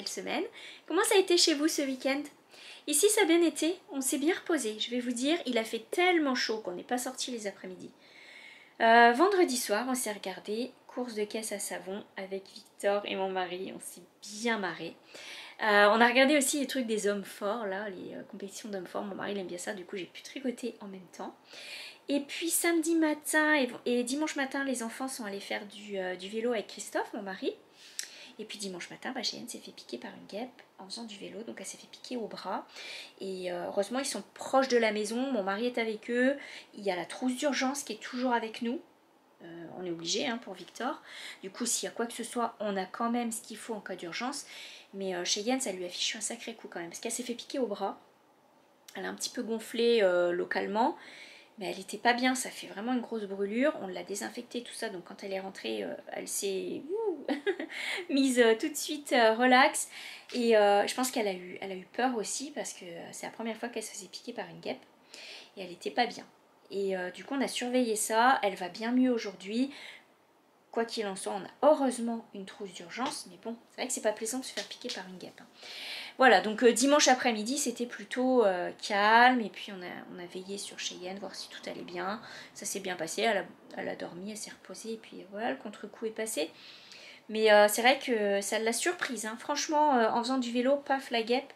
nouvelle semaine. Comment ça a été chez vous ce week-end? Ici ça a bien été, on s'est bien reposé. Je vais vous dire, il a fait tellement chaud qu'on n'est pas sorti les après-midi. Vendredi soir, on s'est regardé course de caisse à savon avec Victor et mon mari, on s'est bien marré. On a regardé aussi les trucs des hommes forts, là, les compétitions d'hommes forts. Mon mari il aime bien ça, du coup j'ai pu tricoter en même temps. Et puis samedi matin et dimanche matin, les enfants sont allés faire du vélo avec Christophe, mon mari. Et puis dimanche matin, Cheyenne s'est fait piquer par une guêpe en faisant du vélo, donc elle s'est fait piquer au bras. Et heureusement, ils sont proches de la maison, mon mari est avec eux. Il y a la trousse d'urgence qui est toujours avec nous. On est obligé pour Victor. Du coup, s'il y a quoi que ce soit, on a quand même ce qu'il faut en cas d'urgence. Mais Cheyenne, ça lui a fichu un sacré coup quand même, parce qu'elle s'est fait piquer au bras. Elle a un petit peu gonflé localement. Mais elle était pas bien, ça fait vraiment une grosse brûlure. On l'a désinfectée, tout ça. Donc quand elle est rentrée, elle s'est mise tout de suite relax. Et je pense qu'elle a eu peur aussi parce que c'est la première fois qu'elle se faisait piquer par une guêpe. Et elle était pas bien. Et du coup on a surveillé ça. Elle va bien mieux aujourd'hui. Quoi qu'il en soit, on a heureusement une trousse d'urgence. Mais bon, c'est vrai que c'est pas plaisant de se faire piquer par une guêpe. Voilà, donc dimanche après-midi, c'était plutôt calme. Et puis on a veillé sur Cheyenne, voir si tout allait bien. Ça s'est bien passé, elle a dormi, elle s'est reposée. Et puis voilà, le contre-coup est passé. Mais c'est vrai que ça l'a surprise. Franchement, en faisant du vélo, paf, la guêpe.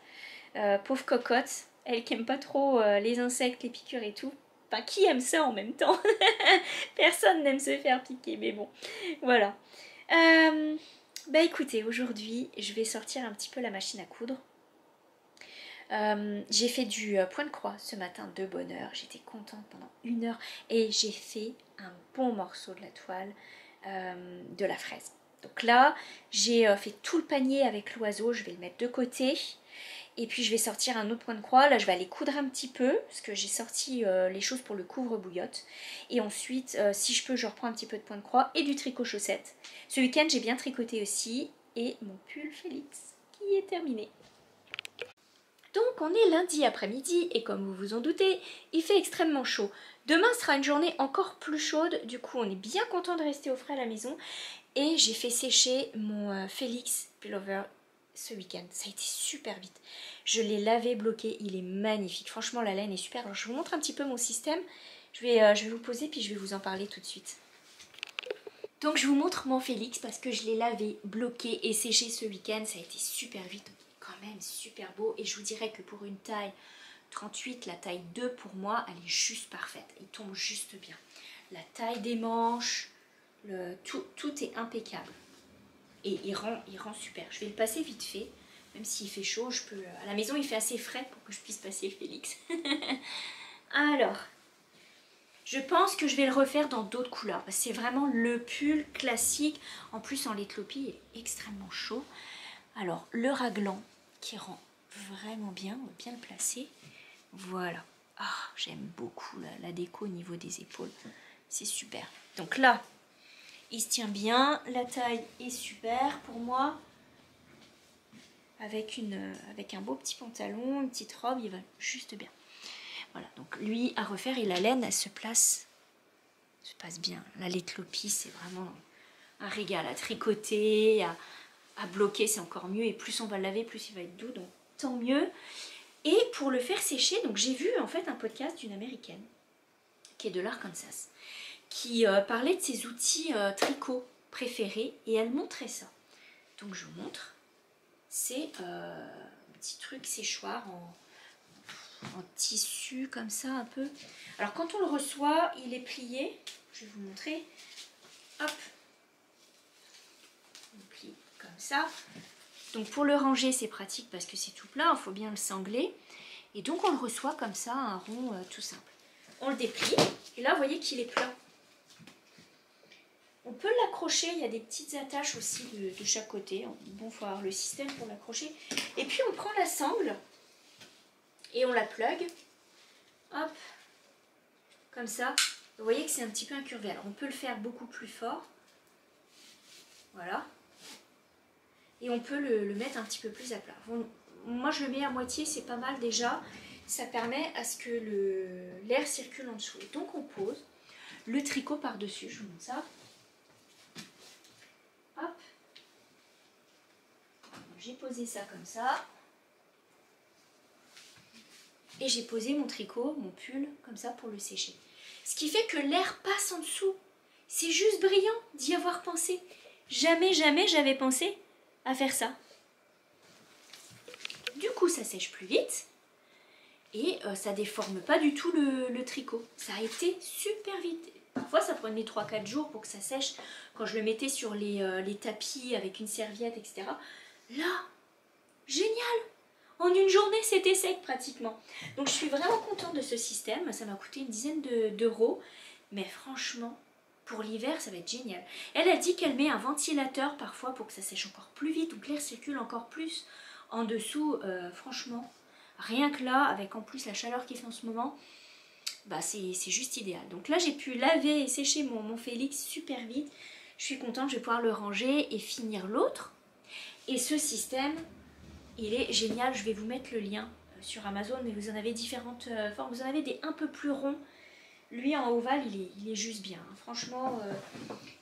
Pauvre cocotte, elle qui aime pas trop les insectes, les piqûres et tout. Enfin, qui aime ça en même temps? Personne n'aime se faire piquer, mais bon, voilà. Écoutez, aujourd'hui, je vais sortir un petit peu la machine à coudre. J'ai fait du point de croix ce matin de bonne heure. J'étais contente pendant 1 heure et j'ai fait un bon morceau de la toile de la fraise. Donc là, j'ai fait tout le panier avec l'oiseau. Je vais le mettre de côté. Et puis je vais sortir un autre point de croix. Là, je vais aller coudre un petit peu parce que j'ai sorti les choses pour le couvre-bouillotte. Et ensuite, si je peux, je reprends un petit peu de point de croix et du tricot chaussette. Ce week-end, j'ai bien tricoté aussi. Et mon pull Félix qui est terminé. Donc on est lundi après-midi et comme vous vous en doutez, il fait extrêmement chaud. Demain sera une journée encore plus chaude, du coup on est bien content de rester au frais à la maison. Et j'ai fait sécher mon Félix Pullover ce week-end, ça a été super vite. Je l'ai lavé, bloqué, il est magnifique, franchement la laine est super. Alors je vous montre un petit peu mon système, je vais vous poser puis je vais vous en parler tout de suite. Donc je vous montre mon Félix parce que je l'ai lavé, bloqué et séché ce week-end, ça a été super vite. Quand même super beau et je vous dirais que pour une taille 38, la taille 2 pour moi elle est juste parfaite, il tombe juste bien. La taille des manches, tout est impeccable et il rend super. Je vais le passer vite fait, même s'il fait chaud, à la maison il fait assez frais pour que je puisse passer Félix. Alors, je pense que je vais le refaire dans d'autres couleurs, c'est vraiment le pull classique, en plus en l'éthiopie il est extrêmement chaud. Alors le raglan qui rend vraiment bien, on va bien le placer. Voilà. Ah, j'aime beaucoup la déco au niveau des épaules. C'est super. Donc là, il se tient bien. La taille est super pour moi. Avec un beau petit pantalon, une petite robe, il va juste bien. Voilà, donc lui à refaire et la laine, elle se passe bien. La l'éthiopie, c'est vraiment un régal à tricoter, à bloquer, c'est encore mieux. Et plus on va le laver, plus il va être doux, donc tant mieux. Et pour le faire sécher, donc j'ai vu en fait un podcast d'une américaine qui est de l'Arkansas qui parlait de ses outils tricot préférés et elle montrait ça. Donc je vous montre. C'est un petit truc séchoir en tissu comme ça un peu. Alors quand on le reçoit, il est plié. Je vais vous montrer. Hop. On plie comme ça. Donc pour le ranger c'est pratique parce que c'est tout plat, il faut bien le sangler. Et donc on le reçoit comme ça, un rond tout simple. On le déplie et là vous voyez qu'il est plat. On peut l'accrocher, il y a des petites attaches aussi de chaque côté. Bon, il faut avoir le système pour l'accrocher. Et puis on prend la sangle et on la plug. Hop, comme ça. Vous voyez que c'est un petit peu incurvé. Alors on peut le faire beaucoup plus fort. Voilà. Et on peut le mettre un petit peu plus à plat. Bon, moi je le mets à moitié, c'est pas mal déjà. Ça permet à ce que l'air circule en dessous. Et donc on pose le tricot par-dessus, je vous montre ça. Hop. j'ai posé ça comme ça. Et j'ai posé mon tricot, mon pull, comme ça pour le sécher. Ce qui fait que l'air passe en dessous. C'est juste brillant d'y avoir pensé. Jamais, jamais j'avais pensé à faire ça. Du coup, ça sèche plus vite. Et ça déforme pas du tout le tricot. Ça a été super vite. Parfois, ça prenait 3-4 jours pour que ça sèche. Quand je le mettais sur les tapis avec une serviette, etc. Là, génial! En une journée, c'était sec pratiquement. Donc, je suis vraiment contente de ce système. Ça m'a coûté une dizaine d'euros. Mais franchement, pour l'hiver, ça va être génial. Elle a dit qu'elle met un ventilateur parfois pour que ça sèche encore plus vite ou que l'air circule encore plus en dessous. Franchement, rien que là, avec en plus la chaleur qui fait en ce moment, bah c'est juste idéal. Donc là, j'ai pu laver et sécher mon Félix super vite. Je suis contente, je vais pouvoir le ranger et finir l'autre. Et ce système, il est génial. Je vais vous mettre le lien sur Amazon, mais vous en avez différentes formes. Vous en avez des un peu plus ronds. Lui en ovale, il est juste bien. Franchement,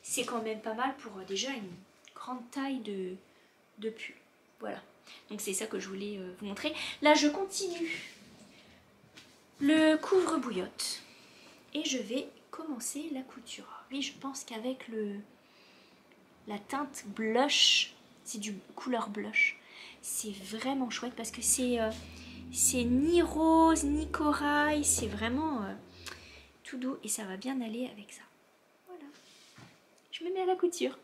c'est quand même pas mal pour déjà une grande taille de pull. Voilà. Donc c'est ça que je voulais vous montrer. Là, je continue le couvre-bouillotte. Et je vais commencer la couture. Oui, je pense qu'avec la teinte blush, c'est du couleur blush, c'est vraiment chouette parce que c'est ni rose, ni corail, c'est vraiment tout doux et ça va bien aller avec ça. Voilà. Je me mets à la couture.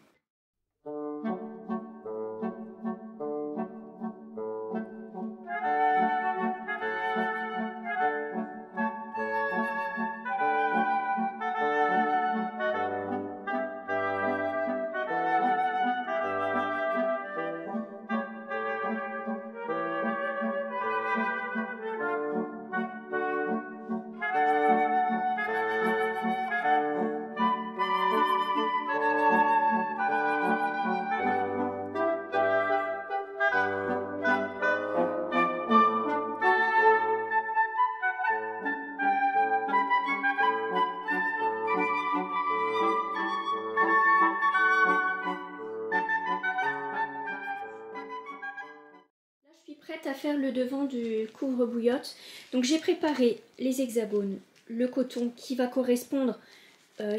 Prête à faire le devant du couvre-bouillotte. Donc j'ai préparé les hexagones, le coton qui va correspondre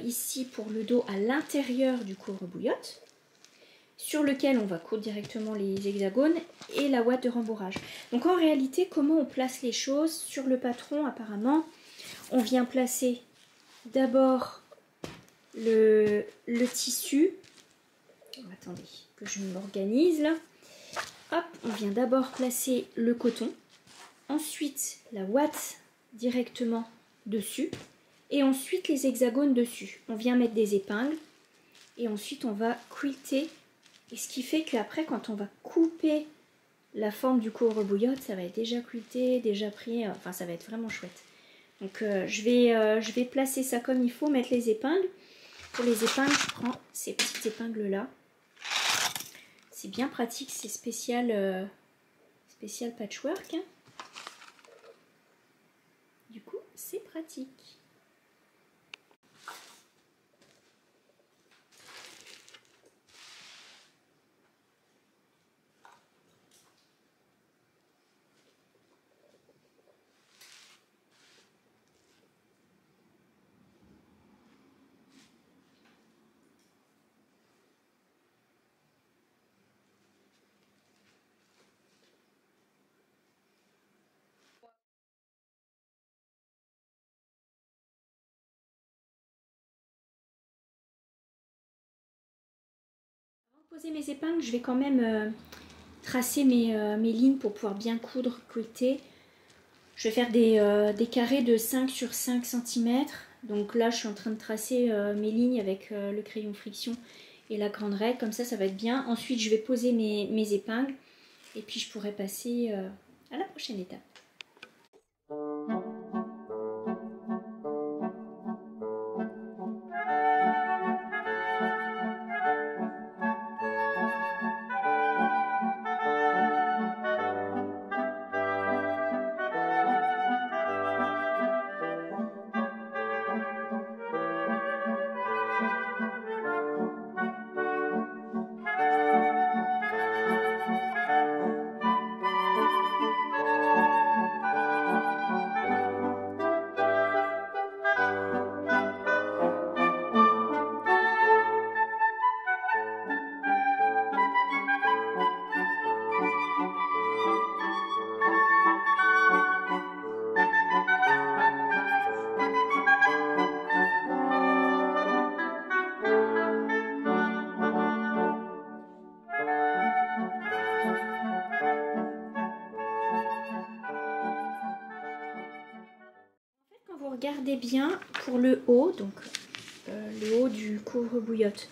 ici pour le dos à l'intérieur du couvre-bouillotte, sur lequel on va coudre directement les hexagones et la ouate de rembourrage. Donc en réalité, comment on place les choses sur le patron? Apparemment, on vient placer d'abord le tissu. Attendez que je m'organise là. Hop, on vient d'abord placer le coton, ensuite la ouate directement dessus et ensuite les hexagones dessus. On vient mettre des épingles et ensuite on va quilter. Et ce qui fait qu'après quand on va couper la forme du couvre-bouillotte, ça va être déjà quilté, déjà pris, enfin ça va être vraiment chouette. Donc je vais placer ça comme il faut, mettre les épingles. Pour les épingles, je prends ces petites épingles là. C'est bien pratique, c'est spécial, spécial patchwork. Hein. Du coup, c'est pratique. Poser mes épingles, je vais quand même tracer mes lignes pour pouvoir bien coudre, quilter. Je vais faire des carrés de 5 sur 5 cm. Donc là, je suis en train de tracer mes lignes avec le crayon friction et la grande règle. Comme ça va être bien. Ensuite, je vais poser mes épingles et puis je pourrai passer à la prochaine étape. vous regardez bien pour le haut, donc le haut du couvre-bouillotte.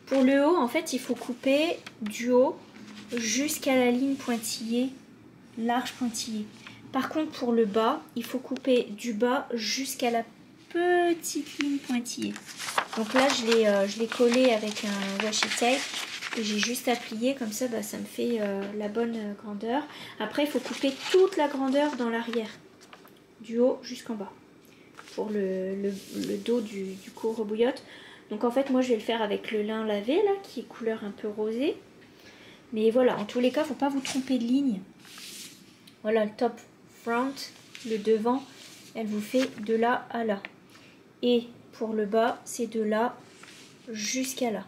Pour le haut, en fait, il faut couper du haut jusqu'à la ligne pointillée, large pointillée. Par contre, pour le bas, il faut couper du bas jusqu'à la petite ligne pointillée. Donc là, je l'ai collé avec un washi tape et j'ai juste à plier, comme ça, ça me fait la bonne grandeur. Après, il faut couper toute la grandeur dans l'arrière, du haut jusqu'en bas, pour le dos du couvre-bouillotte. Donc en fait, moi, je vais le faire avec le lin lavé, là, qui est couleur un peu rosée. Mais voilà, en tous les cas, il ne faut pas vous tromper de ligne. Voilà, le top front, le devant, elle vous fait de là à là. Et pour le bas, c'est de là jusqu'à là.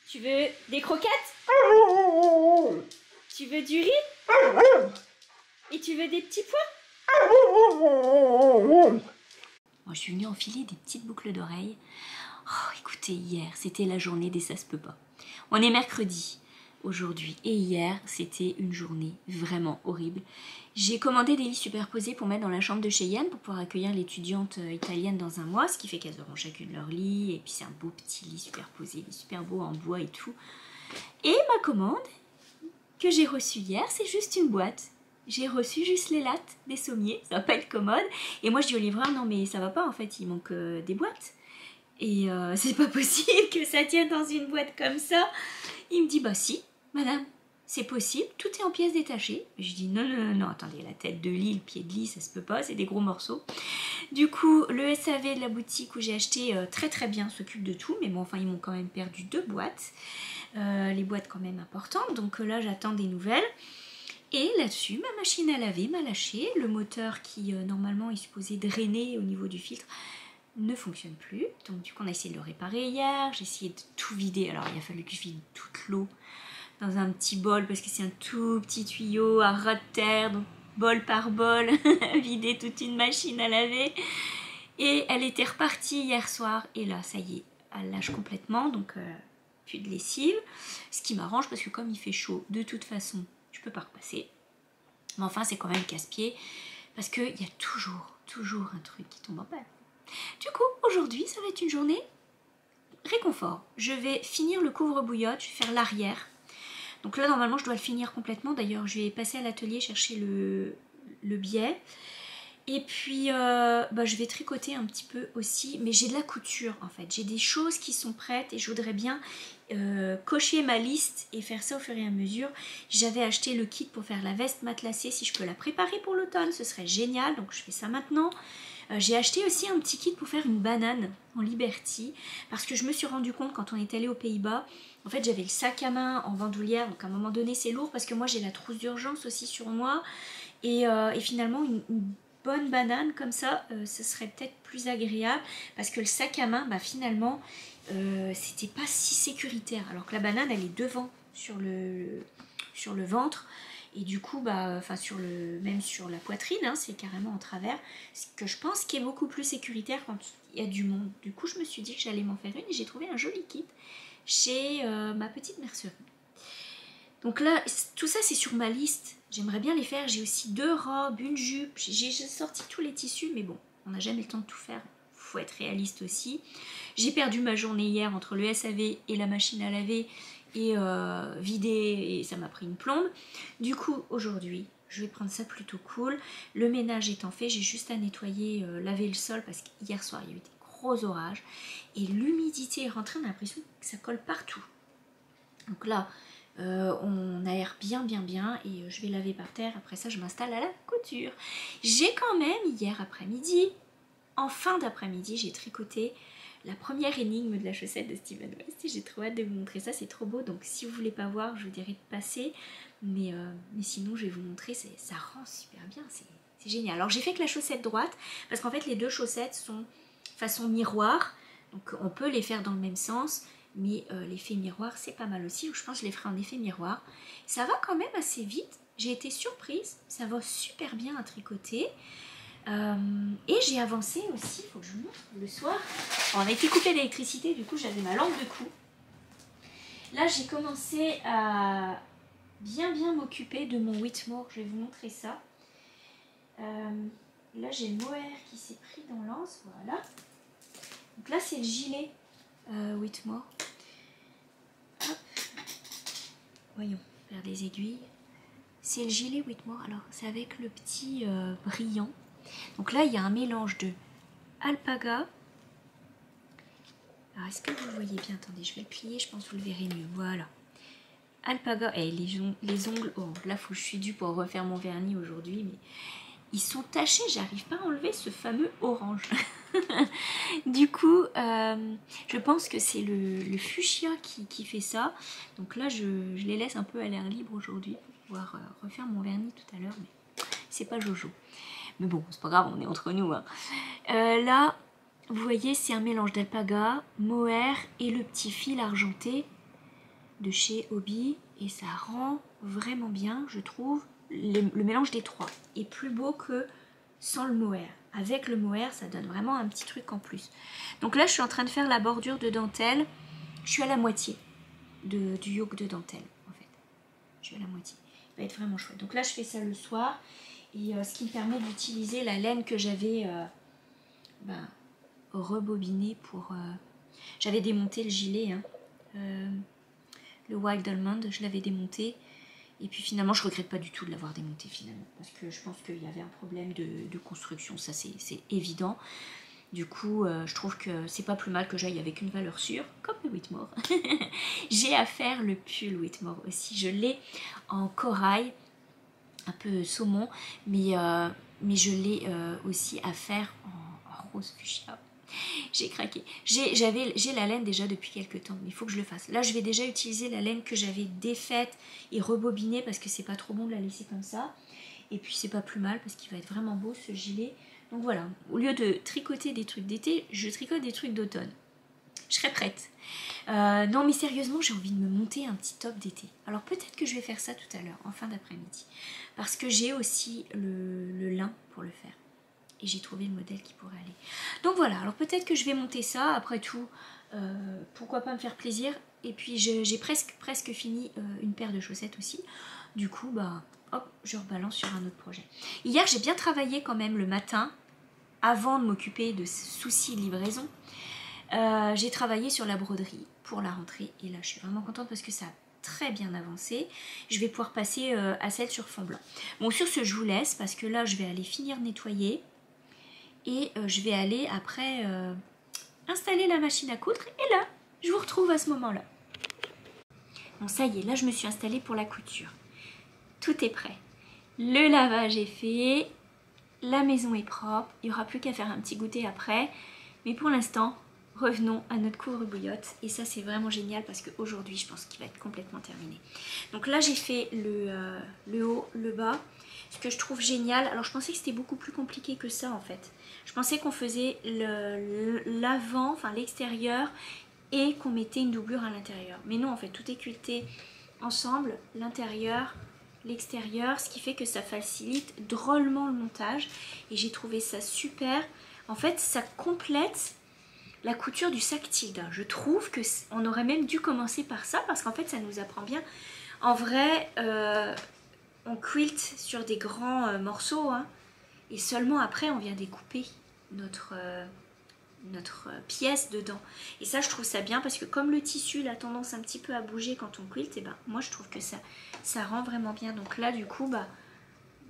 Tu veux des croquettes? Tu veux du riz? Et tu veux des petits pois? Moi, je suis venue enfiler des petites boucles d'oreilles. Oh, écoutez, hier, c'était la journée des ça se peut pas. On est mercredi aujourd'hui et hier, c'était une journée vraiment horrible. J'ai commandé des lits superposés pour mettre dans la chambre de Cheyenne pour pouvoir accueillir l'étudiante italienne dans un mois, ce qui fait qu'elles auront chacune leur lit et puis c'est un beau petit lit superposé, il est super beau en bois et tout. Et ma commande que j'ai reçue hier, c'est juste une boîte. J'ai reçu juste les lattes des sommiers, ça va pas être commode. Et moi je dis au livreur, non mais ça va pas en fait, il manque des boîtes. Et c'est pas possible que ça tienne dans une boîte comme ça. Il me dit, bah si, madame, c'est possible, tout est en pièces détachées. Je dis, non, attendez, la tête de lit, le pied de lit, ça se peut pas, c'est des gros morceaux. Du coup, le SAV de la boutique où j'ai acheté très très bien s'occupe de tout, mais bon, enfin, ils m'ont quand même perdu 2 boîtes. Les boîtes quand même importantes, donc là, j'attends des nouvelles. Et là-dessus, ma machine à laver m'a lâché. Le moteur qui, normalement, est supposé drainer au niveau du filtre, ne fonctionne plus. Donc du coup on a essayé de le réparer hier, j'ai essayé de tout vider. Alors il a fallu que je vide toute l'eau dans un petit bol parce que c'est un tout petit tuyau à ras de terre, donc bol par bol, vider toute une machine à laver. Et elle était repartie hier soir et là ça y est, elle lâche complètement, donc plus de lessive. Ce qui m'arrange parce que comme il fait chaud, de toute façon je peux pas repasser. Mais enfin c'est quand même casse-pied parce qu'il y a toujours un truc qui tombe en panne. Du coup, aujourd'hui, ça va être une journée réconfort. Je vais finir le couvre-bouillotte, je vais faire l'arrière. Donc là, normalement, je dois le finir complètement. D'ailleurs, je vais passer à l'atelier chercher le biais. Et puis, je vais tricoter un petit peu aussi. Mais j'ai de la couture, en fait. J'ai des choses qui sont prêtes et je voudrais bien cocher ma liste et faire ça au fur et à mesure. J'avais acheté le kit pour faire la veste matelassée. Si je peux la préparer pour l'automne, ce serait génial. Donc, je fais ça maintenant. J'ai acheté aussi un petit kit pour faire une banane en Liberty parce que je me suis rendu compte quand on est allé aux Pays-Bas, en fait j'avais le sac à main en bandoulière, donc à un moment donné c'est lourd parce que moi j'ai la trousse d'urgence aussi sur moi et finalement une bonne banane comme ça, ce serait peut-être plus agréable parce que le sac à main, finalement c'était pas si sécuritaire alors que la banane elle est devant sur sur le ventre. Et du coup, bah, même sur la poitrine, hein, c'est carrément en travers. Ce que je pense qui est beaucoup plus sécuritaire quand il y a du monde. Du coup, je me suis dit que j'allais m'en faire une et j'ai trouvé un joli kit chez ma petite mercerie. Donc là, tout ça c'est sur ma liste. J'aimerais bien les faire. J'ai aussi 2 robes, une jupe. J'ai sorti tous les tissus, mais bon, on n'a jamais le temps de tout faire. Faut être réaliste aussi. J'ai perdu ma journée hier entre le SAV et la machine à laver et vider, et ça m'a pris une plombe. Du coup, aujourd'hui, je vais prendre ça plutôt cool. Le ménage étant fait, j'ai juste à nettoyer, laver le sol parce qu'hier soir, il y a eu des gros orages. Et l'humidité est rentrée, on a l'impression que ça colle partout. Donc là, on aère bien et je vais laver par terre. Après ça, je m'installe à la couture. J'ai quand même, hier après-midi, en fin d'après-midi, j'ai tricoté la première énigme de la chaussette de Steven West et j'ai trop hâte de vous montrer ça, c'est trop beau. Donc si vous voulez pas voir, je vous dirai de passer, mais sinon je vais vous montrer, ça rend super bien, c'est génial. Alors j'ai fait que la chaussette droite parce qu'en fait les 2 chaussettes sont façon miroir, donc on peut les faire dans le même sens, mais l'effet miroir c'est pas mal aussi. Je pense que je les ferai en effet miroir. Ça va quand même assez vite, j'ai été surprise, ça va super bien à tricoter. Et j'ai avancé aussi, il faut que je vous montre, le soir. On a été coupé d'électricité, du coup j'avais ma lampe de cou. Là j'ai commencé à bien m'occuper de mon Whitmore, je vais vous montrer ça. Là j'ai le mohair qui s'est pris dans l'anse, voilà. Donc là c'est le gilet Whitmore. Hop. Voyons, faire des aiguilles. C'est le gilet Whitmore, alors c'est avec le petit brillant. Donc là, il y a un mélange de alpaga. Alors, est-ce que vous le voyez bien? Attendez, je vais le plier, je pense que vous le verrez mieux. Voilà. Alpaga. Et les ongles, oh, là, faut que je suis due pour refaire mon vernis aujourd'hui, mais ils sont tachés, j'arrive pas à enlever ce fameux orange. Du coup, je pense que c'est le fuchsia qui fait ça. Donc là, je les laisse un peu à l'air libre aujourd'hui pour pouvoir refaire mon vernis tout à l'heure, mais c'est pas Jojo. Mais bon, c'est pas grave, on est entre nous. Hein. Là, vous voyez, c'est un mélange d'alpaga, mohair et le petit fil argenté de chez Hobby. Et ça rend vraiment bien, je trouve. Le mélange des 3 est plus beau que sans le mohair. Avec le mohair, ça donne vraiment un petit truc en plus. Donc là, je suis en train de faire la bordure de dentelle. Je suis à la moitié du yoke de dentelle, en fait. Je suis à la moitié. Il va être vraiment chouette. Donc là, je fais ça le soir. Et ce qui me permet d'utiliser la laine que j'avais rebobinée pour... J'avais démonté le gilet, hein, le Wild Almond, je l'avais démonté. Et puis finalement, je regrette pas du tout de l'avoir démonté finalement. Parce que je pense qu'il y avait un problème de construction, ça c'est évident. Du coup, je trouve que c'est pas plus mal que j'aille avec une valeur sûre, comme le Whitmore. J'ai à faire le pull Whitmore aussi, je l'ai en corail. Un peu saumon, mais je l'ai aussi à faire en rose fuchsia. J'ai craqué. J'ai la laine déjà depuis quelques temps, mais il faut que je le fasse. Là, je vais déjà utiliser la laine que j'avais défaite et rebobinée parce que c'est pas trop bon de la laisser comme ça. Et puis, c'est pas plus mal parce qu'il va être vraiment beau ce gilet. Donc voilà, au lieu de tricoter des trucs d'été, je tricote des trucs d'automne. Je serai prête. Non mais sérieusement, j'ai envie de me monter un petit top d'été. Alors peut-être que je vais faire ça tout à l'heure, en fin d'après-midi. Parce que j'ai aussi le lin pour le faire. Et j'ai trouvé le modèle qui pourrait aller. Donc voilà, alors peut-être que je vais monter ça. Après tout, pourquoi pas me faire plaisir. Et puis j'ai presque fini une paire de chaussettes aussi. Du coup, bah hop, je rebalance sur un autre projet. Hier, j'ai bien travaillé quand même le matin, avant de m'occuper de soucis livraison. J'ai travaillé sur la broderie pour la rentrée et là je suis vraiment contente parce que ça a très bien avancé. Je vais pouvoir passer à celle sur fond blanc. Bon, sur ce je vous laisse parce que là je vais aller finir de nettoyer et je vais aller après installer la machine à coudre et là je vous retrouve à ce moment là. Bon, ça y est, là je me suis installée pour la couture. Tout est prêt, le lavage est fait, la maison est propre, il n'y aura plus qu'à faire un petit goûter après, mais pour l'instant revenons à notre couvre-bouillotte et ça c'est vraiment génial parce qu'aujourd'hui je pense qu'il va être complètement terminé. Donc là j'ai fait le haut, le bas, ce que je trouve génial. Alors je pensais que c'était beaucoup plus compliqué que ça en fait. Je pensais qu'on faisait l'avant, enfin l'extérieur et qu'on mettait une doublure à l'intérieur. Mais non en fait tout est quilté ensemble, l'intérieur, l'extérieur, ce qui fait que ça facilite drôlement le montage. Et j'ai trouvé ça super. En fait, ça complète la couture du sac Tilda. Je trouve que on aurait même dû commencer par ça parce qu'en fait, ça nous apprend bien. En vrai, on quilte sur des grands morceaux, hein, et seulement après, on vient découper notre pièce dedans. Et ça, je trouve ça bien parce que comme le tissu il a tendance un petit peu à bouger quand on quilte, et ben moi je trouve que ça rend vraiment bien. Donc là, du coup, bah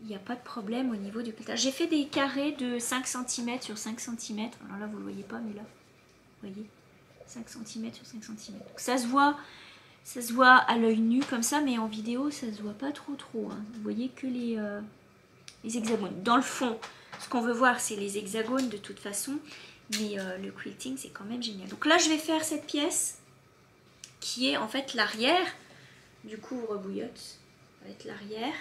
il n'y a pas de problème au niveau du quiltage. J'ai fait des carrés de 5 cm sur 5 cm. Alors là, vous le voyez pas, mais là, vous voyez, 5 cm sur 5 cm. Donc ça se voit à l'œil nu comme ça, mais en vidéo, ça se voit pas trop. Hein. Vous voyez que les hexagones. Dans le fond, ce qu'on veut voir, c'est les hexagones de toute façon. Mais le quilting, c'est quand même génial. Donc là, je vais faire cette pièce qui est en fait l'arrière du couvre-bouillotte. Ça va être l'arrière.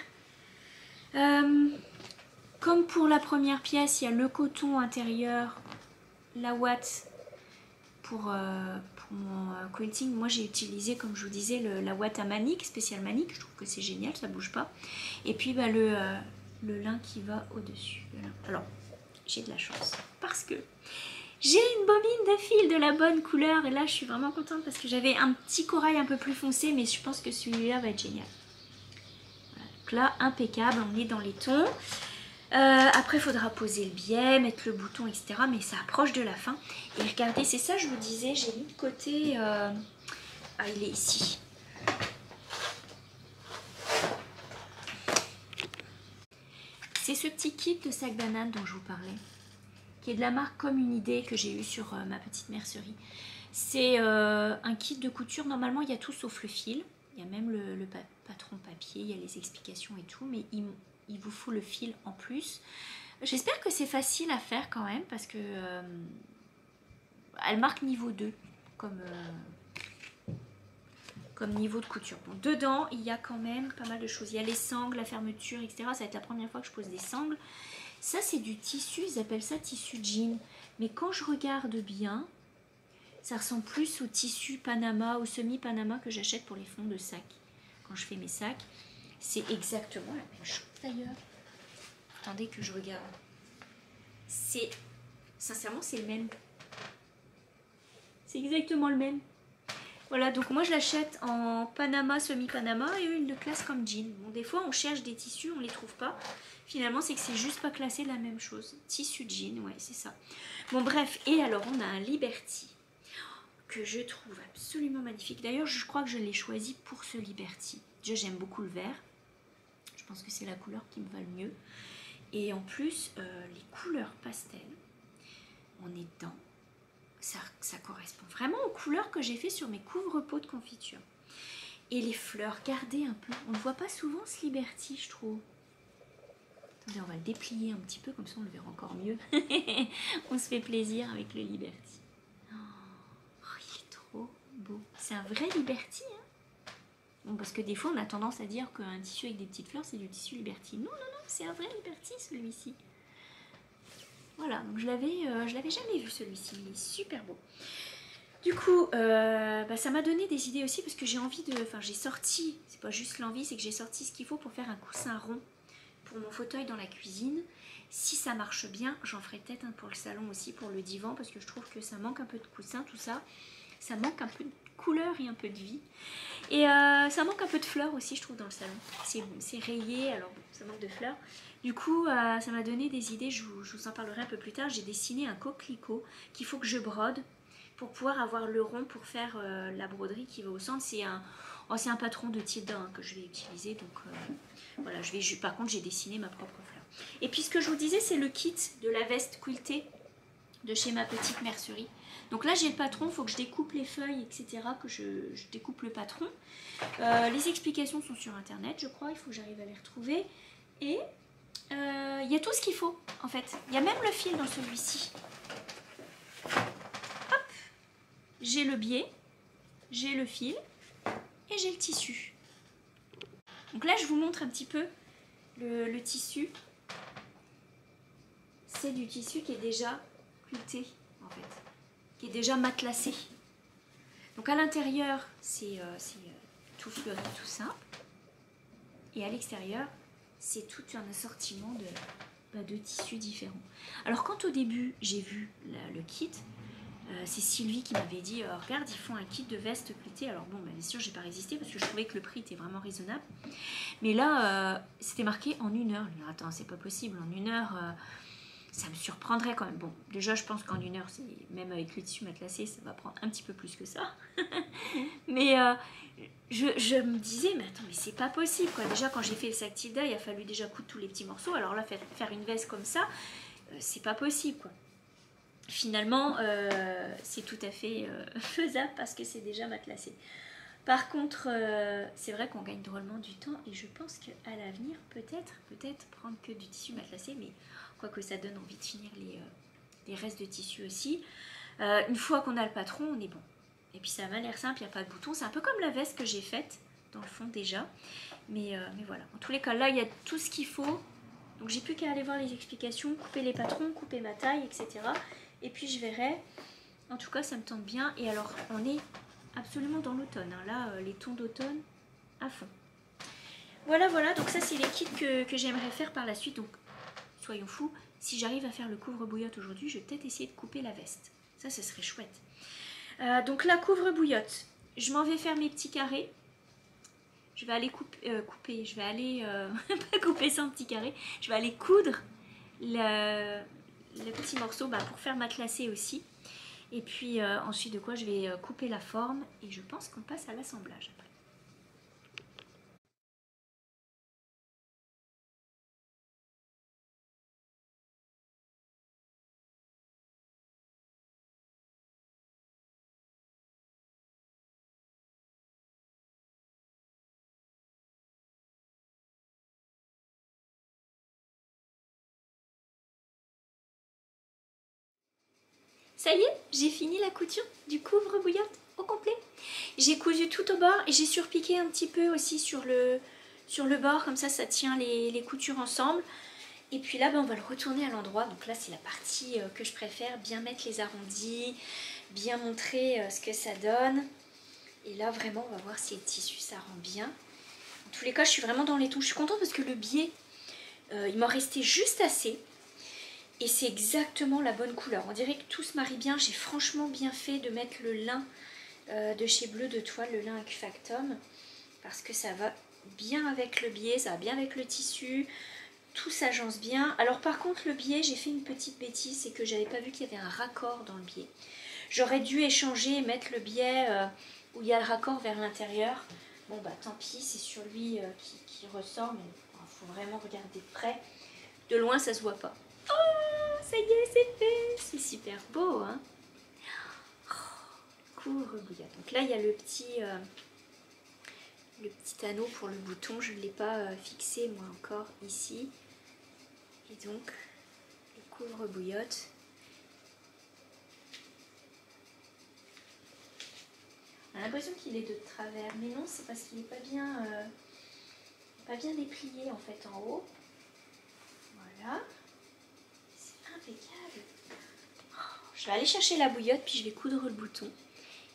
Comme pour la première pièce, il y a le coton intérieur, la ouate pour mon quilting. Moi, j'ai utilisé, comme je vous disais, la ouate à manique, spéciale manique. Je trouve que c'est génial, ça bouge pas. Et puis bah, le lin qui va au-dessus. Alors, j'ai de la chance parce que j'ai une bobine de fil de la bonne couleur et là je suis vraiment contente parce que j'avais un petit corail un peu plus foncé mais je pense que celui-là va être génial. Voilà, donc là impeccable, on est dans les tons. Après il faudra poser le biais, mettre le bouton etc. mais ça approche de la fin. Et regardez, c'est ça je vous disais, j'ai mis de côté... Ah il est ici. C'est ce petit kit de sac banane dont je vous parlais, qui est de la marque Comme une idée que j'ai eu sur ma petite mercerie. C'est un kit de couture, normalement il y a tout sauf le fil, il y a même le patron papier, il y a les explications et tout, mais il vous faut le fil en plus. J'espère que c'est facile à faire quand même, parce que elle marque niveau 2, comme niveau de couture. Bon, dedans, il y a quand même pas mal de choses. Il y a les sangles, la fermeture, etc. Ça va être la première fois que je pose des sangles. Ça, c'est du tissu, ils appellent ça tissu jean. Mais quand je regarde bien, ça ressemble plus au tissu Panama, au semi-Panama que j'achète pour les fonds de sac. Quand je fais mes sacs, c'est exactement la même chose d'ailleurs. Attendez que je regarde. Sincèrement, c'est le même. C'est exactement le même. Voilà, donc moi je l'achète en Panama, semi-Panama et eux ils le classent comme jean. Bon, des fois on cherche des tissus, on les trouve pas. Finalement c'est que c'est juste pas classé la même chose. Tissu jean, ouais c'est ça. Bon bref, et alors on a un Liberty que je trouve absolument magnifique. D'ailleurs je crois que je l'ai choisi pour ce Liberty. Déjà j'aime beaucoup le vert. Je pense que c'est la couleur qui me va le mieux. Et en plus les couleurs pastel, on est dedans. Ça correspond vraiment aux couleurs que j'ai fait sur mes couvre-pots de confiture. Et les fleurs, regardez un peu. On ne voit pas souvent ce Liberty, je trouve. Attendez, on va le déplier un petit peu, comme ça on le verra encore mieux. On se fait plaisir avec le Liberty. Oh, il est trop beau. C'est un vrai Liberty, hein. Bon, parce que des fois on a tendance à dire qu'un tissu avec des petites fleurs, c'est du tissu Liberty. Non, non, non, c'est un vrai Liberty celui-ci. Voilà, donc je l'avais jamais vu celui-ci, il est super beau. Du coup, ça m'a donné des idées aussi parce que j'ai envie de... Enfin, j'ai sorti, c'est pas juste l'envie, c'est que j'ai sorti ce qu'il faut pour faire un coussin rond pour mon fauteuil dans la cuisine. Si ça marche bien, j'en ferai peut-être un pour le salon aussi, pour le divan, parce que je trouve que ça manque un peu de coussin, tout ça. Ça manque un peu de couleur et un peu de vie. Et ça manque un peu de fleurs aussi, je trouve, dans le salon. C'est rayé, alors bon, ça manque de fleurs. Du coup, ça m'a donné des idées, je vous en parlerai un peu plus tard. J'ai dessiné un coquelicot qu'il faut que je brode pour pouvoir avoir le rond pour faire la broderie qui va au centre. C'est un patron de Tilda que je vais utiliser. Donc voilà, par contre, j'ai dessiné ma propre fleur. Et puis ce que je vous disais, c'est le kit de la veste quiltée de chez ma petite mercerie. Donc là j'ai le patron, il faut que je découpe les feuilles, etc. Que je découpe le patron. Les explications sont sur internet, je crois, il faut que j'arrive à les retrouver. Et il y a tout ce qu'il faut en fait. Il y a même le fil dans celui-ci. Hop, j'ai le biais, j'ai le fil et j'ai le tissu. Donc là je vous montre un petit peu le tissu. C'est du tissu qui est déjà quilté en fait, qui est déjà matelassé. Donc à l'intérieur c'est tout fleuri, tout simple. Et à l'extérieur, c'est tout un assortiment de tissus différents. Alors quand au début j'ai vu le kit, c'est Sylvie qui m'avait dit regarde, ils font un kit de veste sculptée. Alors bon, bien sûr j'ai pas résisté parce que je trouvais que le prix était vraiment raisonnable. Mais là c'était marqué en 1 heure. Attends, c'est pas possible, en 1 heure ça me surprendrait quand même. Bon, déjà je pense qu'en 1 heure, même avec le tissu matelassé, ça va prendre un petit peu plus que ça. Mais je me disais, mais attends, mais c'est pas possible quoi. Déjà quand j'ai fait le sac Tilda, il a fallu déjà coudre tous les petits morceaux. Alors là, faire une veste comme ça, c'est pas possible quoi. Finalement, c'est tout à fait faisable parce que c'est déjà matelassé. Par contre, c'est vrai qu'on gagne drôlement du temps et je pense qu'à l'avenir, peut-être prendre que du tissu matelassé, mais quoique ça donne envie de finir les restes de tissu aussi. Une fois qu'on a le patron, on est bon. Et puis ça m'a l'air simple, il n'y a pas de bouton. C'est un peu comme la veste que j'ai faite, dans le fond déjà. Mais voilà, en tous les cas, là, il y a tout ce qu'il faut. Donc j'ai plus qu'à aller voir les explications, couper les patrons, couper ma taille, etc. Et puis je verrai. En tout cas, ça me tente bien. Et alors, on est absolument dans l'automne. Hein. Là, les tons d'automne à fond. Voilà, donc ça, c'est les kits que j'aimerais faire par la suite. Donc, soyons fous, si j'arrive à faire le couvre-bouillotte aujourd'hui, je vais peut-être essayer de couper la veste. Ça, ce serait chouette. Donc la couvre-bouillotte, je m'en vais faire mes petits carrés. Je vais aller couper, je vais aller, pas couper ça en petits carrés, je vais aller coudre le petit morceau pour faire matelassé aussi. Et puis ensuite de quoi je vais couper la forme et je pense qu'on passe à l'assemblage après. Ça y est, j'ai fini la couture du couvre-bouillotte au complet. J'ai cousu tout au bord et j'ai surpiqué un petit peu aussi sur le bord, comme ça tient les coutures ensemble. Et puis là, on va le retourner à l'endroit. Donc là, c'est la partie que je préfère, bien mettre les arrondis, bien montrer ce que ça donne. Et là, vraiment, on va voir si le tissu, ça rend bien. En tous les cas, je suis vraiment dans les tons. Je suis contente parce que le biais, il m'en restait juste assez. Et c'est exactement la bonne couleur. On dirait que tout se marie bien. J'ai franchement bien fait de mettre le lin de chez Bleu de Toile, le lin Factum, parce que ça va bien avec le biais, ça va bien avec le tissu. Tout s'agence bien. Alors par contre, le biais, j'ai fait une petite bêtise, c'est que j'avais pas vu qu'il y avait un raccord dans le biais. J'aurais dû échanger et mettre le biais où il y a le raccord vers l'intérieur. Bon tant pis, c'est sur lui qui ressort, mais il faut vraiment regarder de près. De loin, ça se voit pas. Oh, ça y est, c'est fait. C'est super beau, hein. Oh, couvre-bouillotte. Donc là, il y a le petit anneau pour le bouton. Je ne l'ai pas fixé, moi, encore, ici. Et donc, le couvre-bouillotte. On a l'impression qu'il est de travers, mais non, c'est parce qu'il n'est pas bien déplié, en fait, en haut. Voilà. C'est impeccable. Je vais aller chercher la bouillotte, puis je vais coudre le bouton.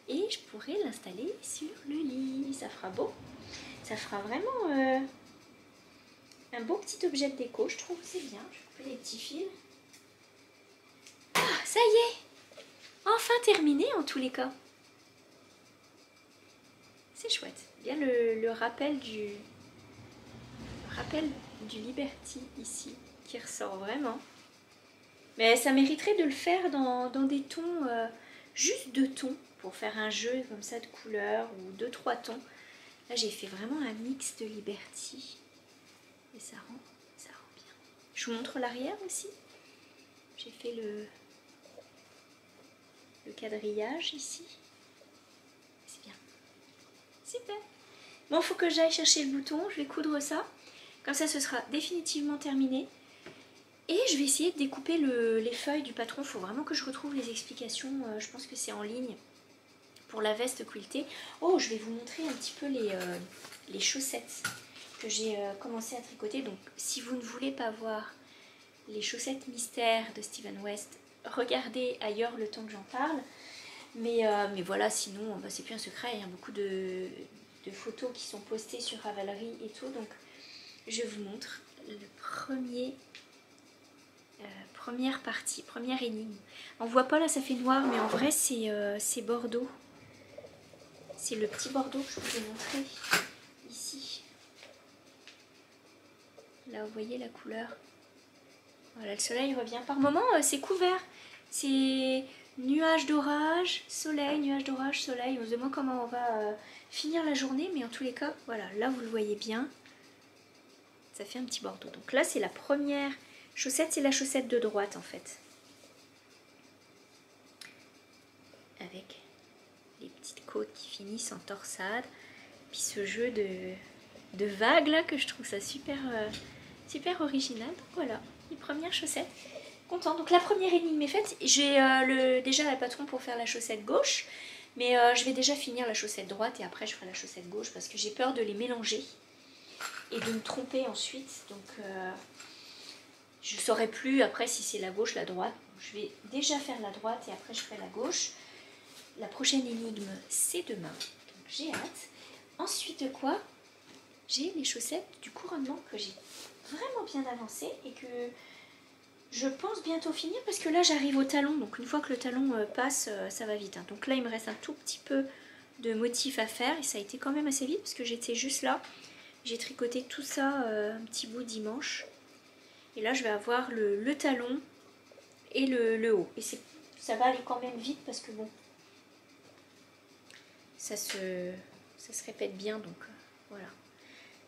Et je pourrai l'installer sur le lit. Ça fera beau. Ça fera vraiment un beau petit objet de déco, je trouve. C'est bien. Je vais couper les petits fils. Ah, ça y est. Enfin terminé en tous les cas. C'est chouette. Bien le rappel du Liberty ici qui ressort vraiment. Mais ça mériterait de le faire dans des tons, juste 2 tons, pour faire un jeu comme ça de couleurs, ou 2-3 tons. Là j'ai fait vraiment un mix de Liberty. Et ça rend bien. Je vous montre l'arrière aussi. J'ai fait le quadrillage ici. C'est bien. Super. Bon, il faut que j'aille chercher le bouton. Je vais coudre ça. Comme ça, ce sera définitivement terminé. Et je vais essayer de découper les feuilles du patron. Il faut vraiment que je retrouve les explications. Je pense que c'est en ligne pour la veste quiltée. Oh, je vais vous montrer un petit peu les chaussettes que j'ai commencé à tricoter. Donc, si vous ne voulez pas voir les chaussettes mystères de Steven West, regardez ailleurs le temps que j'en parle. Mais voilà, sinon, c'est plus un secret. Il y a beaucoup de de photos qui sont postées sur Ravelry et tout. Donc je vous montre le première partie, première énigme. On voit pas là, ça fait noir, mais en vrai c'est Bordeaux. C'est le petit Bordeaux que je vous ai montré ici. Là, vous voyez la couleur. Voilà, le soleil revient. Par moment, c'est couvert. C'est nuage d'orage, soleil, nuage d'orage, soleil. On se demande comment on va finir la journée, mais en tous les cas, voilà, là vous le voyez bien. Ça fait un petit Bordeaux. Donc là, c'est la première chaussette, c'est la chaussette de droite en fait. Avec les petites côtes qui finissent en torsade. Puis ce jeu de vagues là que je trouve ça super, super original. Donc voilà, les premières chaussettes. Content. Donc la première énigme est faite. J'ai déjà la patron pour faire la chaussette gauche. Mais je vais déjà finir la chaussette droite et après je ferai la chaussette gauche parce que j'ai peur de les mélanger et de me tromper ensuite. Donc je ne saurai plus après si c'est la gauche, la droite. Je vais déjà faire la droite et après je ferai la gauche. La prochaine énigme, c'est demain. Donc j'ai hâte. Ensuite de quoi, j'ai les chaussettes du couronnement que j'ai vraiment bien avancé et que je pense bientôt finir parce que là j'arrive au talon. Donc une fois que le talon passe, ça va vite. Hein. Donc là il me reste un tout petit peu de motifs à faire et ça a été quand même assez vite parce que j'étais juste là. J'ai tricoté tout ça un petit bout dimanche. Et là je vais avoir le talon et le haut. Et ça va aller quand même vite parce que bon, ça se répète bien, donc voilà.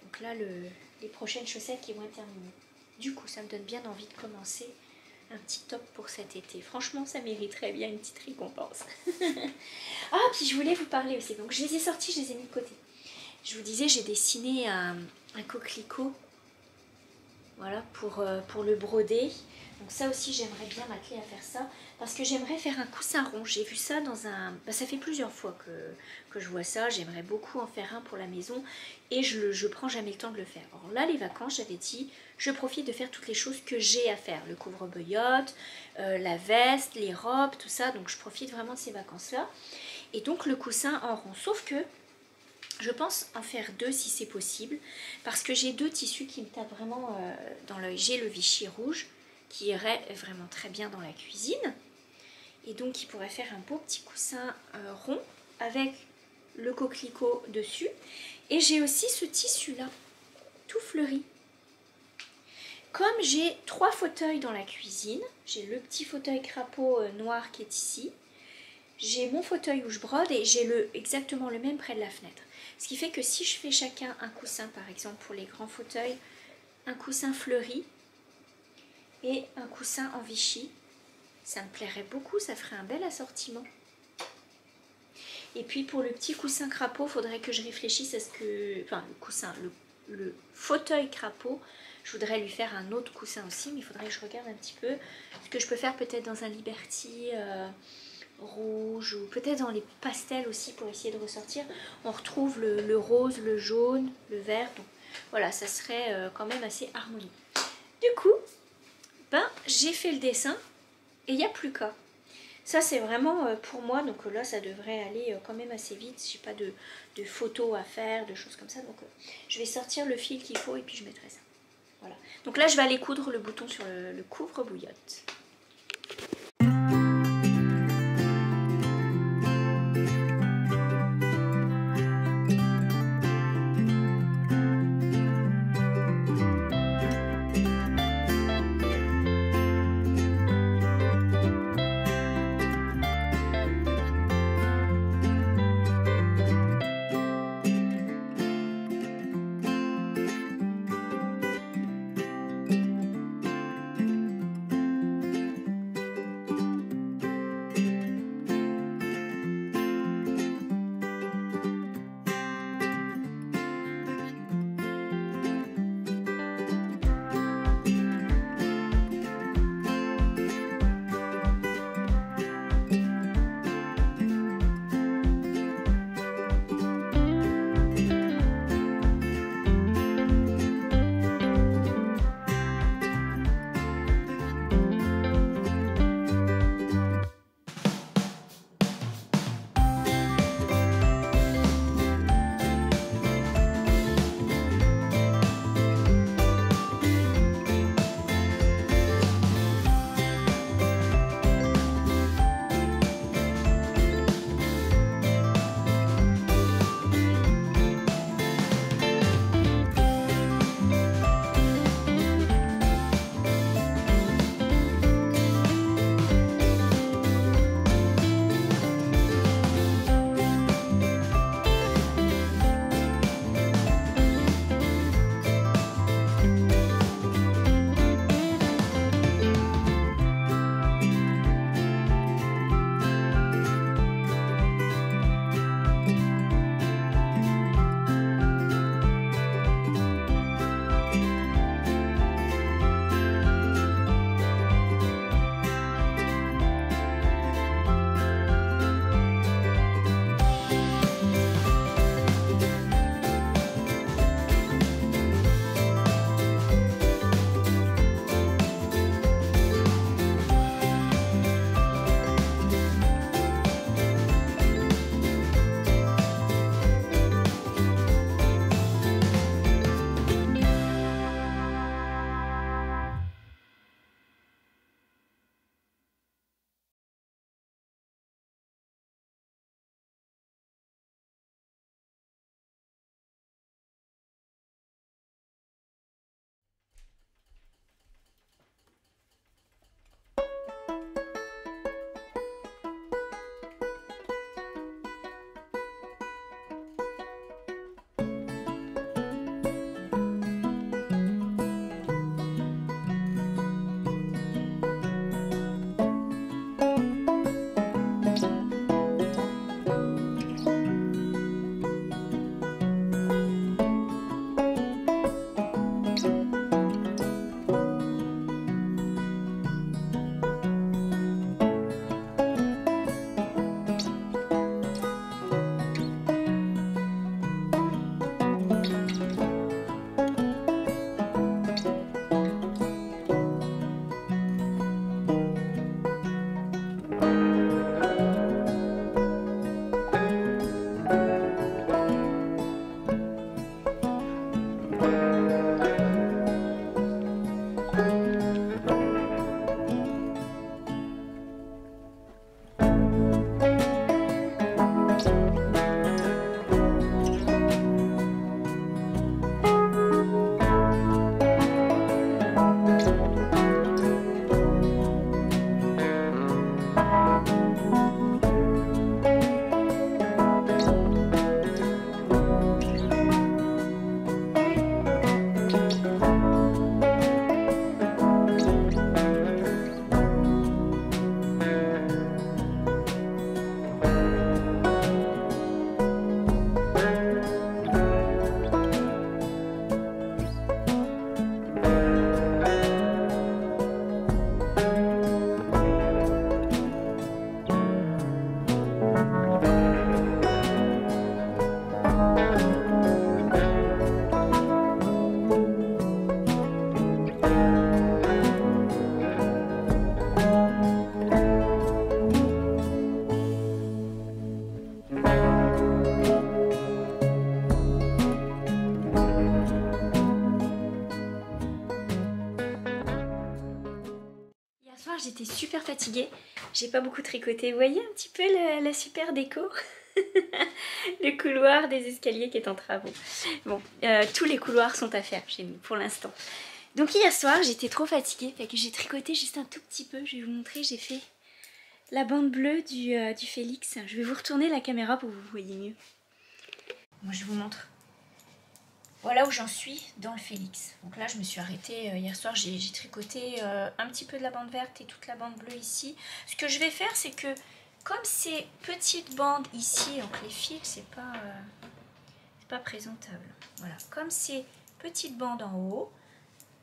Donc là, les prochaines chaussettes qui vont être terminées. Du coup, ça me donne bien envie de commencer un petit top pour cet été. Franchement, ça mériterait bien une petite récompense. Ah, puis je voulais vous parler aussi. Donc je les ai sortis, je les ai mis de côté. Je vous disais, j'ai dessiné un coquelicot. Voilà, pour le broder. Donc ça aussi, j'aimerais bien m'atteler à faire ça. Parce que j'aimerais faire un coussin rond. J'ai vu ça dans un... Bah, ça fait plusieurs fois que je vois ça. J'aimerais beaucoup en faire un pour la maison. Et je prends jamais le temps de le faire. Alors là, les vacances, j'avais dit, je profite de faire toutes les choses que j'ai à faire. Le couvre-boyotte, la veste, les robes, tout ça. Donc je profite vraiment de ces vacances-là. Et donc le coussin en rond. Sauf que je pense en faire deux si c'est possible. Parce que j'ai deux tissus qui me tapent vraiment dans l'œil. J'ai le Vichy rouge qui irait vraiment très bien dans la cuisine. Et donc il pourrait faire un beau petit coussin rond avec le coquelicot dessus. Et j'ai aussi ce tissu là, tout fleuri. Comme j'ai 3 fauteuils dans la cuisine, j'ai le petit fauteuil crapaud noir qui est ici. J'ai mon fauteuil où je brode et j'ai exactement le même près de la fenêtre. Ce qui fait que si je fais chacun un coussin, par exemple pour les grands fauteuils, un coussin fleuri et un coussin en Vichy, ça me plairait beaucoup, ça ferait un bel assortiment. Et puis pour le petit coussin crapaud, il faudrait que je réfléchisse à ce que... Enfin, le coussin, le fauteuil crapaud, je voudrais lui faire un autre coussin aussi, mais il faudrait que je regarde un petit peu ce que je peux faire peut-être dans un Liberty rouge ou peut-être dans les pastels aussi pour essayer de ressortir. On retrouve le rose, le jaune, le vert, donc voilà, ça serait quand même assez harmonieux. Du coup, j'ai fait le dessin et il n'y a plus qu'à. Ça c'est vraiment pour moi, donc là ça devrait aller quand même assez vite. J'ai pas de photos à faire, de choses comme ça, donc je vais sortir le fil qu'il faut et puis je mettrai ça. Voilà. Donc là je vais aller coudre le bouton sur le couvre-bouillotte. soir j'étais super fatiguée. J'ai pas beaucoup tricoté. Vous voyez un petit peu la super déco. Le couloir des escaliers qui est en travaux. Bon, tous les couloirs sont à faire chez nous pour l'instant. Donc hier soir j'étais trop fatiguée, fait que j'ai tricoté juste un tout petit peu. Je vais vous montrer, j'ai fait la bande bleue du Félix. Je vais vous retourner la caméra pour que vous voyez mieux. Moi je vous montre. Voilà où j'en suis dans le Félix. Donc là je me suis arrêtée hier soir, j'ai tricoté un petit peu de la bande verte et toute la bande bleue ici. Ce que je vais faire c'est que comme ces petites bandes ici, donc les fils c'est pas présentable. Voilà, comme ces petites bandes en haut,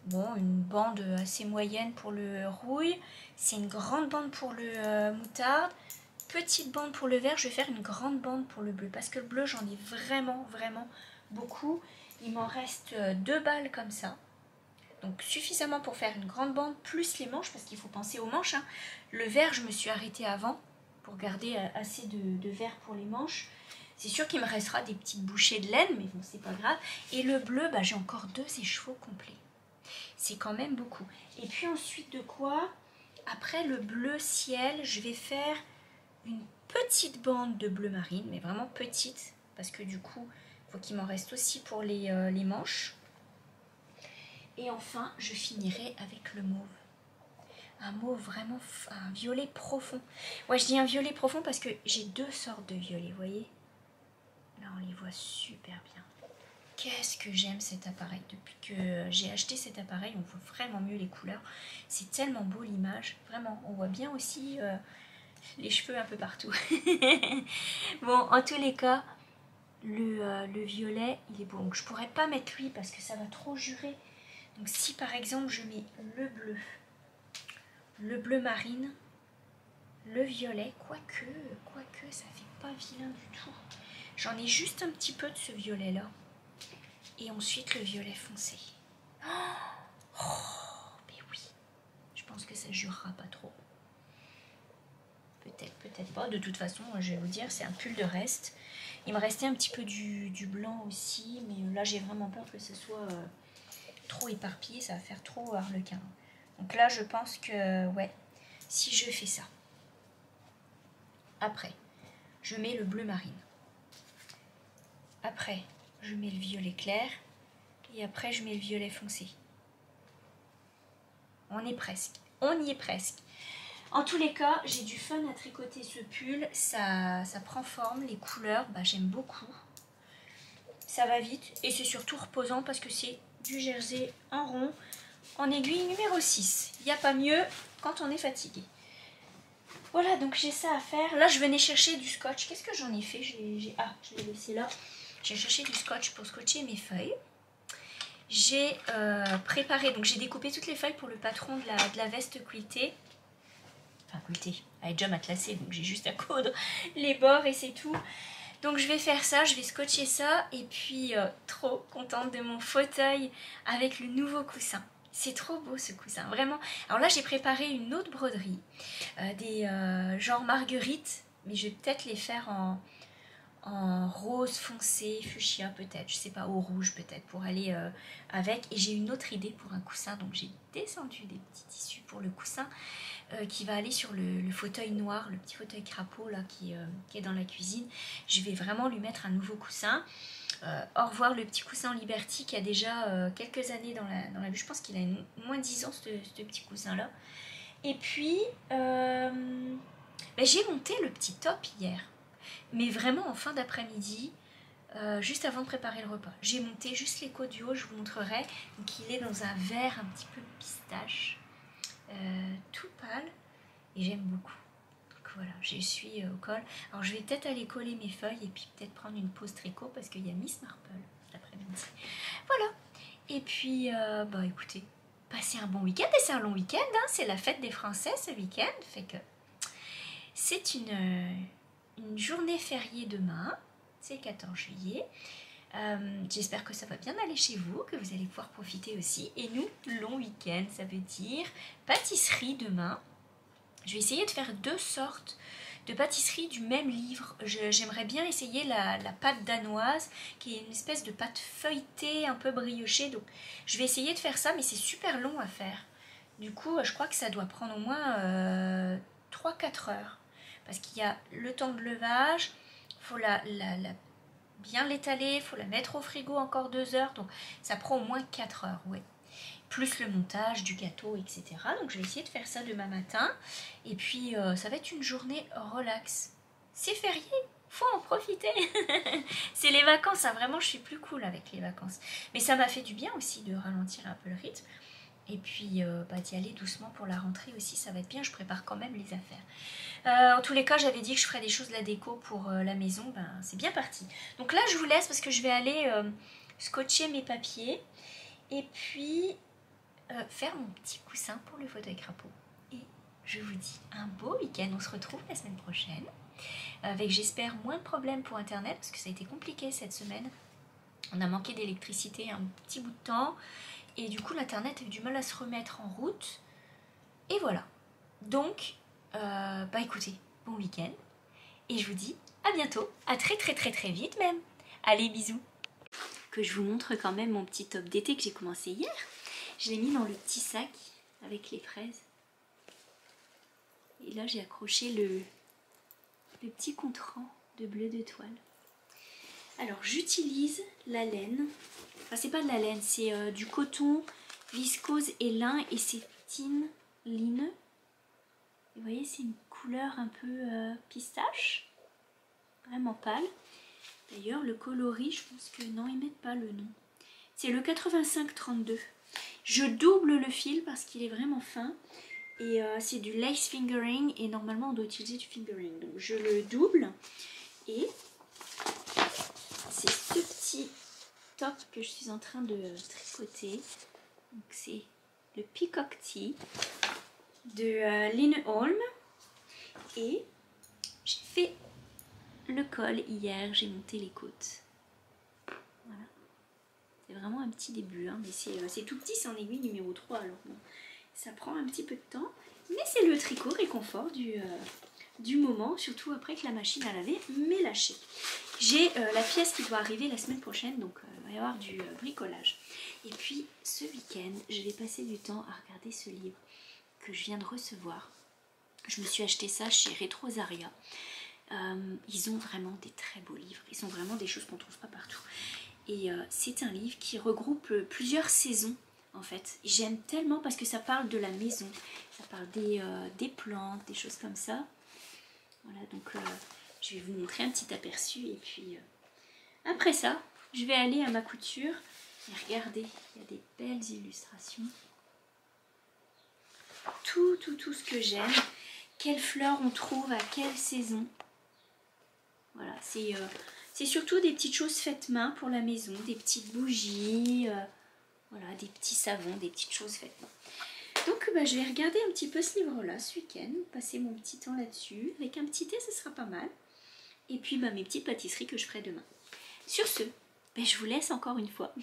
bon une bande assez moyenne pour le rouille, c'est une grande bande pour le moutarde, petite bande pour le vert, je vais faire une grande bande pour le bleu parce que le bleu j'en ai vraiment beaucoup. Il m'en reste 2 balles comme ça. Donc suffisamment pour faire une grande bande plus les manches parce qu'il faut penser aux manches. Hein. Le vert je me suis arrêtée avant pour garder assez de vert pour les manches. C'est sûr qu'il me restera des petites bouchées de laine mais bon c'est pas grave. Et le bleu bah, j'ai encore 2 écheveaux complets. C'est quand même beaucoup. Et puis ensuite de quoi? Après le bleu ciel je vais faire une petite bande de bleu marine mais vraiment petite parce que du coup il faut qu'il m'en reste aussi pour les manches. Et enfin, je finirai avec le mauve. Un mauve vraiment, un violet profond. Ouais, je dis un violet profond parce que j'ai 2 sortes de violets, vous voyez? Là, on les voit super bien. Qu'est-ce que j'aime cet appareil. Depuis que j'ai acheté cet appareil, on voit vraiment mieux les couleurs. C'est tellement beau l'image. Vraiment, on voit bien aussi les cheveux un peu partout. Bon, en tous les cas, le violet, il est beau. Donc, je pourrais pas mettre lui parce que ça va trop jurer. Donc si par exemple je mets le bleu marine, le violet, quoique ça fait pas vilain du tout. J'en ai juste un petit peu de ce violet là. Et ensuite le violet foncé. Oh, mais oui. Je pense que ça jurera pas trop. Peut-être pas. De toute façon, je vais vous dire, c'est un pull de reste. Il me restait un petit peu du blanc aussi. Mais là j'ai vraiment peur que ce soit... trop éparpillé, ça va faire trop harlequin. Donc là, je pense que, ouais, si je fais ça. Après, je mets le bleu marine. Après, je mets le violet clair. Et après, je mets le violet foncé. On est presque. On y est presque. En tous les cas, j'ai du fun à tricoter ce pull. Ça prend forme, les couleurs, bah, j'aime beaucoup. Ça va vite et c'est surtout reposant parce que c'est du jersey en rond en aiguille numéro 6. Il n'y a pas mieux quand on est fatigué. Voilà, donc j'ai ça à faire. Là, je venais chercher du scotch. Qu'est-ce que j'en ai fait? Ah, je l'ai laissé là. J'ai cherché du scotch pour scotcher mes feuilles. J'ai préparé, donc j'ai découpé toutes les feuilles pour le patron de la veste quiltée. Enfin, quiltée, elle est déjà matelassée, donc j'ai juste à coudre les bords et c'est tout. Donc je vais faire ça, je vais scotcher ça et puis trop contente de mon fauteuil avec le nouveau coussin. C'est trop beau ce coussin, vraiment. Alors là j'ai préparé une autre broderie, des genre marguerite, mais je vais peut-être les faire en rose foncé, fuchsia peut-être, je sais pas, au rouge peut-être pour aller avec. Et j'ai une autre idée pour un coussin, donc j'ai descendu des petits tissus pour le coussin qui va aller sur le fauteuil noir, le petit fauteuil crapaud là qui est dans la cuisine. Je vais vraiment lui mettre un nouveau coussin. Au revoir le petit coussin Liberty qui a déjà quelques années dans la vue. Je pense qu'il a moins de 10 ans ce petit coussin là. Et puis j'ai monté le petit top hier. Mais vraiment en fin d'après-midi, juste avant de préparer le repas. J'ai monté juste l'écho du haut, je vous montrerai. Donc il est dans un vert un petit peu pistache, tout pâle, et j'aime beaucoup. Donc voilà, j'essuie au col. Alors je vais peut-être aller coller mes feuilles et puis peut-être prendre une pause tricot parce qu'il y a Miss Marple l'après-midi. Voilà. Et puis, écoutez, passez un bon week-end. Et c'est un long week-end, hein, c'est la fête des Français ce week-end. Fait que c'est une journée fériée demain, c'est le 14 juillet. J'espère que ça va bien aller chez vous, que vous allez pouvoir profiter aussi. Et nous, long week-end, ça veut dire pâtisserie demain. Je vais essayer de faire 2 sortes de pâtisserie du même livre. J'aimerais bien essayer la pâte danoise, qui est une espèce de pâte feuilletée, un peu briochée. Donc je vais essayer de faire ça, mais c'est super long à faire. Du coup, je crois que ça doit prendre au moins 3-4 heures. Parce qu'il y a le temps de levage, il faut bien l'étaler, il faut la mettre au frigo encore 2 heures. Donc ça prend au moins 4 heures, ouais. Plus le montage du gâteau, etc. Donc je vais essayer de faire ça demain matin. Et puis ça va être une journée relax. C'est férié, faut en profiter. C'est les vacances, hein. Vraiment je suis plus cool avec les vacances. Mais ça m'a fait du bien aussi de ralentir un peu le rythme. Et puis d'y aller doucement pour la rentrée aussi, ça va être bien, je prépare quand même les affaires. En tous les cas, j'avais dit que je ferais des choses de la déco pour la maison, ben c'est bien parti. Donc là, je vous laisse parce que je vais aller scotcher mes papiers et puis faire mon petit coussin pour le fauteuil crapaud. Et je vous dis un beau week-end, on se retrouve la semaine prochaine, avec j'espère moins de problèmes pour internet, parce que ça a été compliqué cette semaine. On a manqué d'électricité un petit bout de temps, et du coup l'internet a eu du mal à se remettre en route. Et voilà. Donc, bah écoutez, bon week-end. Et je vous dis à bientôt, à très très très très vite même. Allez, bisous. Que je vous montre quand même mon petit top d'été que j'ai commencé hier. Je l'ai mis dans le petit sac avec les fraises. Et là j'ai accroché le petit contrant de bleu de toile. Alors j'utilise la laine. Enfin c'est pas de la laine, c'est du coton, viscose et lin, et c'est fine line. Vous voyez, c'est une couleur un peu pistache, vraiment pâle. D'ailleurs le coloris, je pense que non, ils mettent pas le nom. C'est le 85-32. Je double le fil parce qu'il est vraiment fin. Et c'est du lace fingering, et normalement on doit utiliser du fingering. Donc je le double, et c'est ce petit top que je suis en train de tricoter. Donc c'est le Peacock Tee de Linoholm, et j'ai fait le col hier, j'ai monté les côtes. Voilà. C'est vraiment un petit début, hein, mais c'est tout petit, c'est en aiguille numéro 3, alors bon, ça prend un petit peu de temps, mais c'est le tricot réconfort du moment, surtout après que la machine à laver m'ait lâché. J'ai la pièce qui doit arriver la semaine prochaine, donc il va y avoir du bricolage. Et puis ce week-end, je vais passer du temps à regarder ce livre que je viens de recevoir. Je me suis acheté ça chez Retrosaria. Ils ont vraiment des très beaux livres, ils ont vraiment des choses qu'on ne trouve pas partout. Et c'est un livre qui regroupe plusieurs saisons en fait. J'aime tellement parce que ça parle de la maison, ça parle des plantes, des choses comme ça. Voilà, donc je vais vous montrer un petit aperçu, et puis après ça, je vais aller à ma couture et regardez, il y a des belles illustrations. Tout ce que j'aime. Quelles fleurs on trouve à quelle saison. Voilà, c'est surtout des petites choses faites main pour la maison, des petites bougies, voilà, des petits savons, des petites choses faites main. Donc bah, je vais regarder un petit peu ce livre-là ce week-end, passer mon petit temps là-dessus. Avec un petit thé, ce sera pas mal. Et puis bah, mes petites pâtisseries que je ferai demain. Sur ce, bah, je vous laisse encore une fois.